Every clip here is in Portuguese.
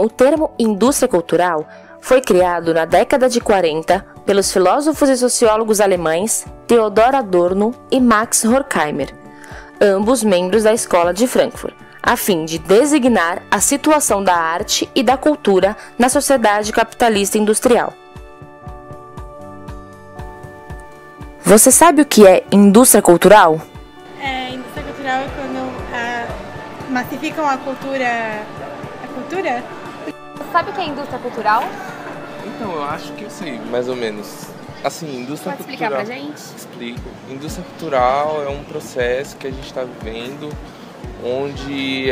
O termo indústria cultural foi criado na década de 40 pelos filósofos e sociólogos alemães Theodor Adorno e Max Horkheimer, ambos membros da Escola de Frankfurt, a fim de designar a situação da arte e da cultura na sociedade capitalista industrial. Você sabe o que é indústria cultural? Indústria cultural é quando massificam a cultura. Sabe o que é indústria cultural? Então, eu acho que eu sei, mais ou menos. Assim, indústria Pode cultural. explicar pra gente? Explico. Indústria cultural é um processo que a gente está vivendo, onde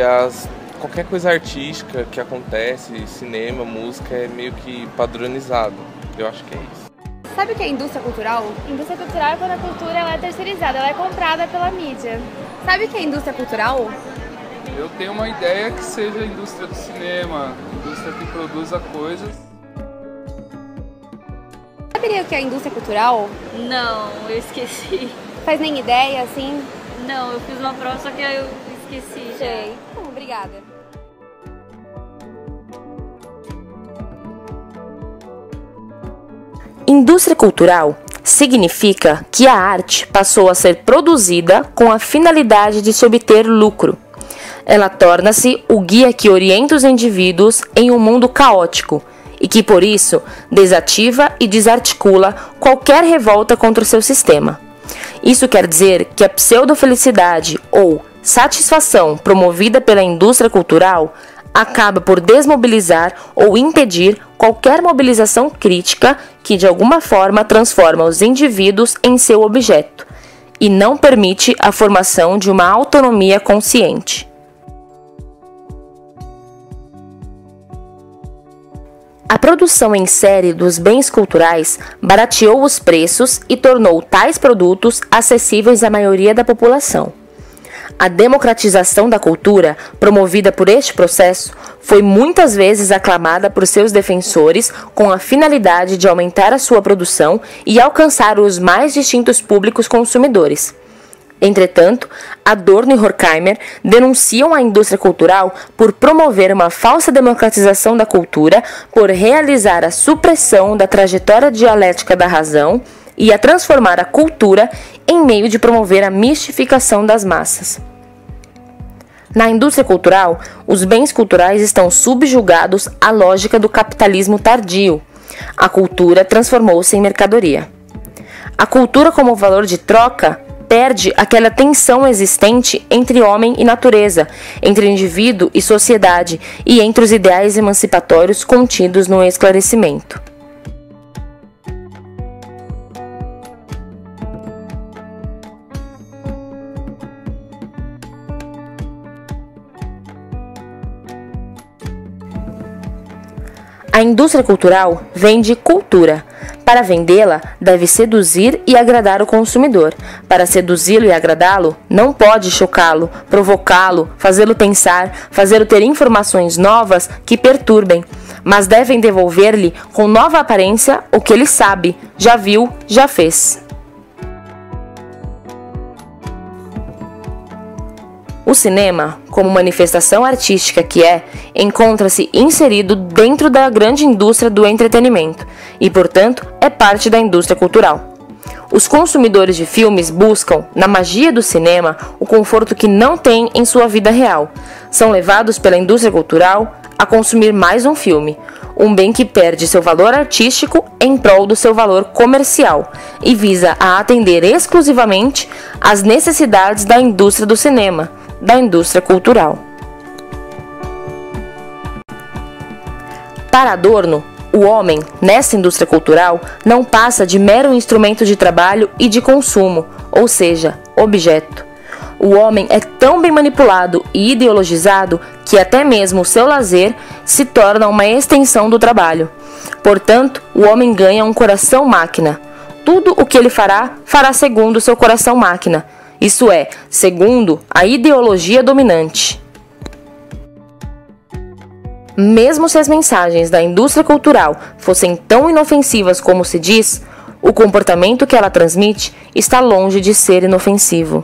qualquer coisa artística que acontece, cinema, música, é meio que padronizado. Eu acho que é isso. Sabe o que é indústria cultural? Indústria cultural é quando a cultura ela é terceirizada, ela é comprada pela mídia. Sabe o que é indústria cultural? Eu tenho uma ideia que seja a indústria do cinema, indústria que produza coisas. Saberia o que é indústria cultural? Não, eu esqueci. Faz nem ideia, assim? Não, eu fiz uma prova, só que eu esqueci. Sei. Obrigada. Indústria cultural significa que a arte passou a ser produzida com a finalidade de se obter lucro. Ela torna-se o guia que orienta os indivíduos em um mundo caótico e que, por isso, desativa e desarticula qualquer revolta contra o seu sistema. Isso quer dizer que a pseudo-felicidade ou satisfação promovida pela indústria cultural acaba por desmobilizar ou impedir qualquer mobilização crítica que, de alguma forma, transforma os indivíduos em seu objeto e não permite a formação de uma autonomia consciente. A produção em série dos bens culturais barateou os preços e tornou tais produtos acessíveis à maioria da população. A democratização da cultura, promovida por este processo, foi muitas vezes aclamada por seus defensores com a finalidade de aumentar a sua produção e alcançar os mais distintos públicos consumidores. Entretanto, Adorno e Horkheimer denunciam a indústria cultural por promover uma falsa democratização da cultura, por realizar a supressão da trajetória dialética da razão e a transformar a cultura em meio de promover a mistificação das massas. Na indústria cultural, os bens culturais estão subjugados à lógica do capitalismo tardio. A cultura transformou-se em mercadoria. A cultura como valor de troca perde aquela tensão existente entre homem e natureza, entre indivíduo e sociedade e entre os ideais emancipatórios contidos no esclarecimento. A indústria cultural vende cultura. Para vendê-la, deve seduzir e agradar o consumidor. Para seduzi-lo e agradá-lo, não pode chocá-lo, provocá-lo, fazê-lo pensar, fazê-lo ter informações novas que perturbem, mas devem devolver-lhe com nova aparência o que ele sabe, já viu, já fez. O cinema, como manifestação artística que é, encontra-se inserido dentro da grande indústria do entretenimento e, portanto, é parte da indústria cultural. Os consumidores de filmes buscam, na magia do cinema, o conforto que não têm em sua vida real. São levados pela indústria cultural a consumir mais um filme, um bem que perde seu valor artístico em prol do seu valor comercial e visa a atender exclusivamente às necessidades da indústria do cinema, da indústria cultural. Para Adorno, o homem, nessa indústria cultural, não passa de mero instrumento de trabalho e de consumo, ou seja, objeto. O homem é tão bem manipulado e ideologizado que até mesmo o seu lazer se torna uma extensão do trabalho. Portanto, o homem ganha um coração-máquina. Tudo o que ele fará, fará segundo o seu coração-máquina. Isso é, segundo a ideologia dominante. Mesmo se as mensagens da indústria cultural fossem tão inofensivas como se diz, o comportamento que ela transmite está longe de ser inofensivo.